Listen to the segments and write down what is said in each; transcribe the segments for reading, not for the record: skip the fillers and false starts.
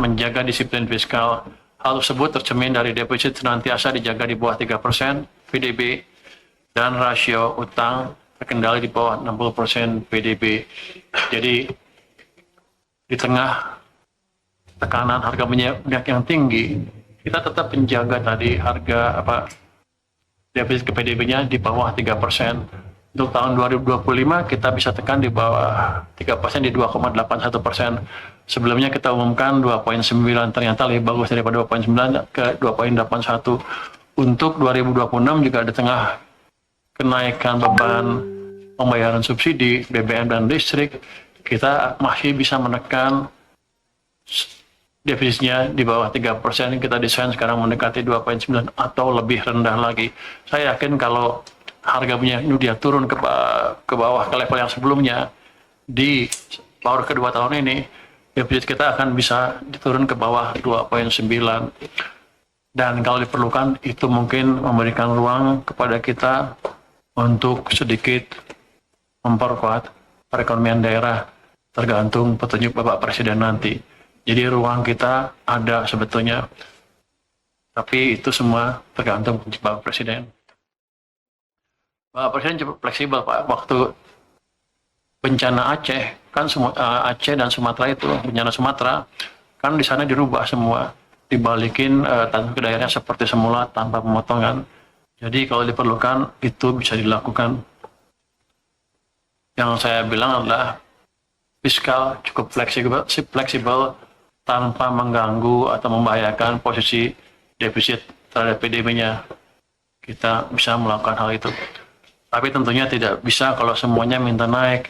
menjaga disiplin fiskal. Hal tersebut tercermin dari defisit senantiasa dijaga di bawah 3% PDB dan rasio utang terkendali di bawah 60% PDB. Jadi di tengah tekanan harga minyak yang tinggi, kita tetap menjaga tadi harga defisit ke PDB-nya di bawah 3%. Untuk tahun 2025 kita bisa tekan di bawah 3%, di 2,81%. Sebelumnya kita umumkan 2,9, ternyata lebih bagus daripada 2,9 ke 2,81. Untuk 2026 juga di tengah kenaikan beban pembayaran subsidi BBM dan listrik, kita masih bisa menekan defisitnya di bawah 3%. Kita desain sekarang mendekati 2,9 atau lebih rendah lagi. Saya yakin kalau harga minyak ini dia turun ke bawah ke level yang sebelumnya, di paruh kedua tahun ini defisit kita akan bisa diturun ke bawah 2,9. Dan kalau diperlukan itu mungkin memberikan ruang kepada kita untuk sedikit memperkuat perekonomian daerah, tergantung petunjuk Bapak Presiden nanti. Jadi ruang kita ada sebetulnya, tapi itu semua tergantung petunjuk Bapak Presiden. Bapak Presiden cukup fleksibel, Pak. Waktu bencana Aceh, kan Aceh dan Sumatera itu, bencana Sumatera, kan di sana dirubah semua, dibalikin tanah ke daerahnya seperti semula tanpa pemotongan. Jadi kalau diperlukan itu bisa dilakukan. Yang saya bilang adalah fiskal cukup fleksibel tanpa mengganggu atau membahayakan posisi defisit terhadap PDB-nya. Kita bisa melakukan hal itu. Tapi tentunya tidak bisa kalau semuanya minta naik,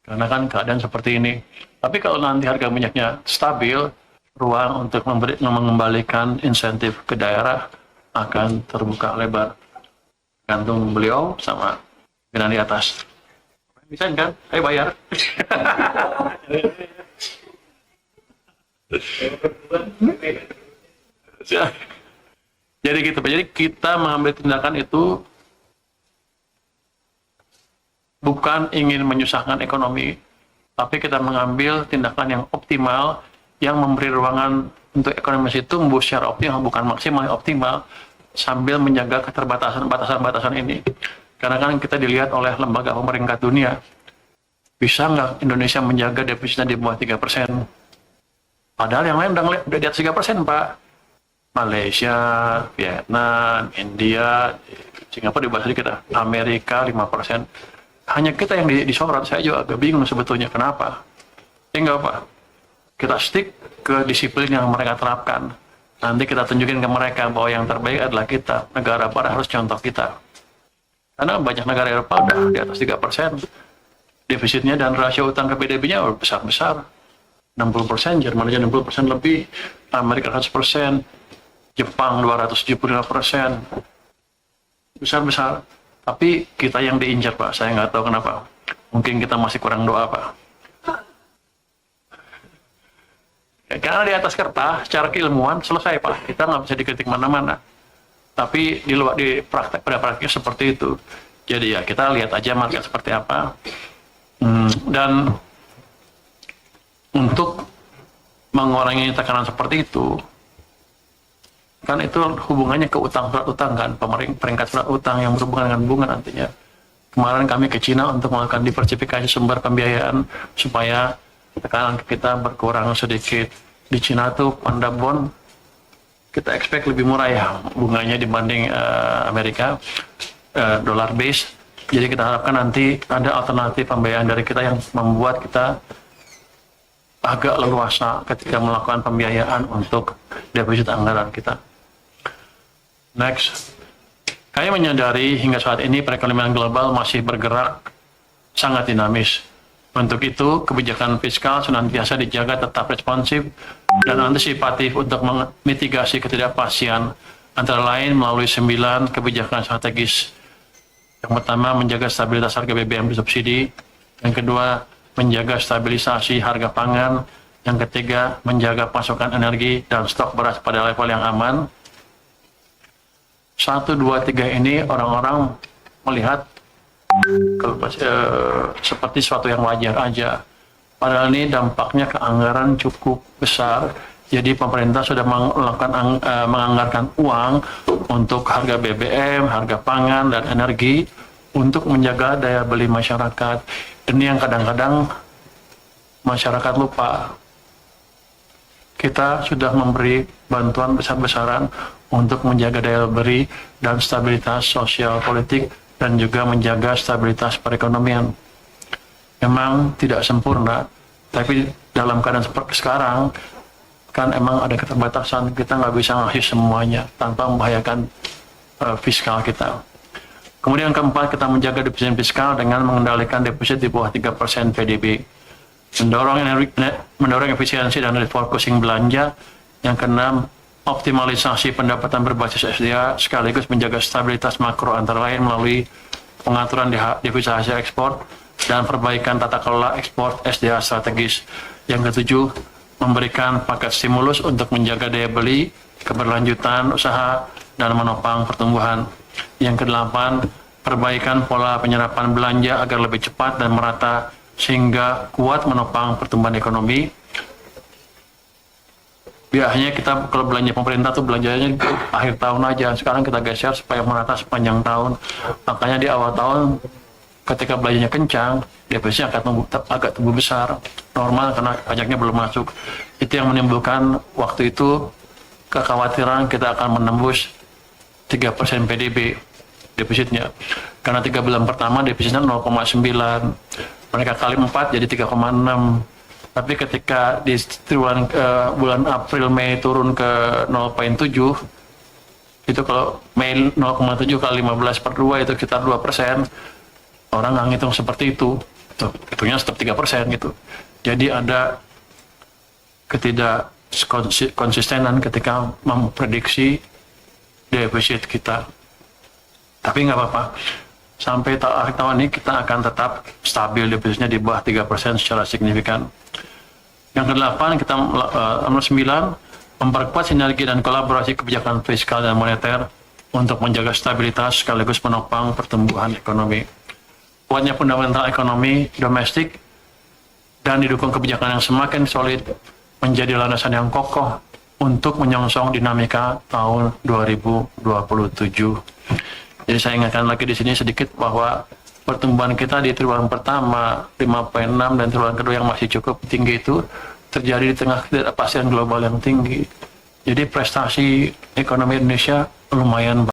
karena kan keadaan seperti ini. Tapi kalau nanti harga minyaknya stabil, ruang untuk mengembalikan insentif ke daerah akan terbuka lebar. Gantung beliau sama pimpinan di atas. Bisa kan? Ayo bayar. Jadi gitu. Jadi kita mengambil tindakan itu bukan ingin menyusahkan ekonomi, tapi kita mengambil tindakan yang optimal, yang memberi ruangan untuk ekonomi itu tumbuh secara optimal, bukan maksimal, optimal, sambil menjaga keterbatasan batasan ini. Karena kan kita dilihat oleh lembaga pemerintah dunia, bisa nggak Indonesia menjaga defisitnya di bawah 3%? Padahal yang lain udah di atas 3%, Pak. Malaysia, Vietnam, India, Singapura di bawah sedikit, Amerika 5%. Hanya kita yang disorot. Saya juga agak bingung sebetulnya kenapa. Ya nggak apa, kita stick ke disiplin yang mereka terapkan. Nanti kita tunjukin ke mereka bahwa yang terbaik adalah kita. Negara barat harus contoh kita. Karena banyak negara Eropa udah di atas 3% defisitnya, dan rasio utang ke PDB-nya besar-besar. 60%, Jerman aja 60% lebih, Amerika 100%, Jepang 275%. Besar-besar. Tapi kita yang diincar, Pak. Saya nggak tahu kenapa. Mungkin kita masih kurang doa, Pak. Ya, karena di atas kertas, secara keilmuan selesai, Pak. Kita nggak bisa dikritik mana-mana. Tapi di praktek, pada praktiknya seperti itu. Jadi ya kita lihat aja market seperti apa. Dan untuk mengurangi tekanan seperti itu, kan itu hubungannya ke surat utang kan, peringkat surat utang yang berhubungan dengan bunga nantinya. Kemarin kami ke Cina untuk melakukan diversifikasi sumber pembiayaan supaya tekanan kita berkurang sedikit. Di Cina tuh Panda Bond kita expect lebih murah ya bunganya dibanding Amerika, dollar base. Jadi kita harapkan nanti ada alternatif pembiayaan dari kita yang membuat kita agak leluasa ketika melakukan pembiayaan untuk defisit anggaran kita. Next, kami menyadari hingga saat ini perekonomian global masih bergerak sangat dinamis. Untuk itu, kebijakan fiskal senantiasa dijaga tetap responsif dan antisipatif untuk memitigasi ketidakpastian, antara lain melalui 9 kebijakan strategis. Yang pertama, menjaga stabilitas harga BBM subsidi. Yang kedua, menjaga stabilisasi harga pangan. Yang ketiga, menjaga pasokan energi dan stok beras pada level yang aman. 1, 2, 3 ini orang-orang melihat seperti sesuatu yang wajar aja. Padahal ini dampaknya ke anggaran cukup besar Jadi pemerintah sudah menganggarkan uang untuk harga BBM, harga pangan, dan energi untuk menjaga daya beli masyarakat. Ini yang kadang-kadang masyarakat lupa. Kita sudah memberi bantuan besar-besaran untuk menjaga daya beli dan stabilitas sosial politik dan juga menjaga stabilitas perekonomian. Memang tidak sempurna, tapi dalam keadaan seperti sekarang, kan emang ada keterbatasan, kita nggak bisa ngasih semuanya tanpa membahayakan fiskal kita. Kemudian keempat, kita menjaga defisit fiskal dengan mengendalikan defisit di bawah 3% PDB. Mendorong efisiensi dan refocusing belanja. Yang keenam, optimalisasi pendapatan berbasis SDA sekaligus menjaga stabilitas makro antara lain melalui pengaturan devisa hasil ekspor dan perbaikan tata kelola ekspor SDA strategis. Yang ketujuh, memberikan paket stimulus untuk menjaga daya beli, keberlanjutan usaha, dan menopang pertumbuhan. Yang kedelapan, perbaikan pola penyerapan belanja agar lebih cepat dan merata sehingga kuat menopang pertumbuhan ekonomi. Biasanya kita kalau belanja pemerintah tuh belanjanya di akhir tahun aja, sekarang kita geser supaya merata sepanjang tahun. Makanya di awal tahun ketika belanjanya kencang, defisitnya agak tumbuh besar, normal karena pajaknya belum masuk. Itu yang menimbulkan waktu itu kekhawatiran kita akan menembus 3% PDB defisitnya. Karena 3 bulan pertama defisitnya 0,9, mereka kali 4 jadi 3,6. Tapi ketika di bulan April Mei turun ke 0,7, itu kalau Mei 0,7 kali 15/2 itu sekitar 2%. Orang nggak ngitung seperti itu, hitungnya tetap 3% gitu. Jadi ada ketidakkonsistenan ketika memprediksi defisit kita. Tapi nggak apa-apa, sampai akhir tahun ini kita akan tetap stabil defisitnya di bawah 3% secara signifikan. Yang ke-8, kita nomor 9, memperkuat sinergi dan kolaborasi kebijakan fiskal dan moneter untuk menjaga stabilitas sekaligus menopang pertumbuhan ekonomi. Kuatnya fundamental ekonomi domestik dan didukung kebijakan yang semakin solid menjadi landasan yang kokoh untuk menyongsong dinamika tahun 2027. Jadi saya ingatkan lagi di sini sedikit bahwa pertumbuhan kita di triwulan pertama 5,6 dan triwulan kedua yang masih cukup tinggi itu terjadi di tengah ketidakpastian global yang tinggi. Jadi prestasi ekonomi Indonesia lumayan